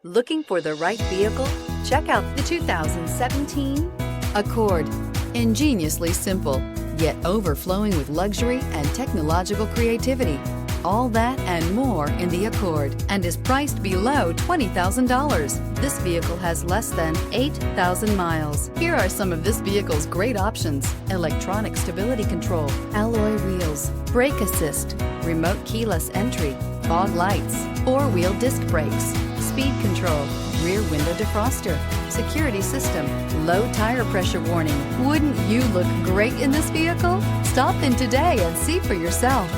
Looking for the right vehicle? Check out the 2017 Accord. Ingeniously simple, yet overflowing with luxury and technological creativity. All that and more in the Accord, and is priced below $20,000. This vehicle has less than 8,000 miles. Here are some of this vehicle's great options: electronic stability control, alloy wheels, brake assist, remote keyless entry, fog lights, four-wheel disc brakes, speed control, rear window defroster, security system, low tire pressure warning. Wouldn't you look great in this vehicle? Stop in today and see for yourself.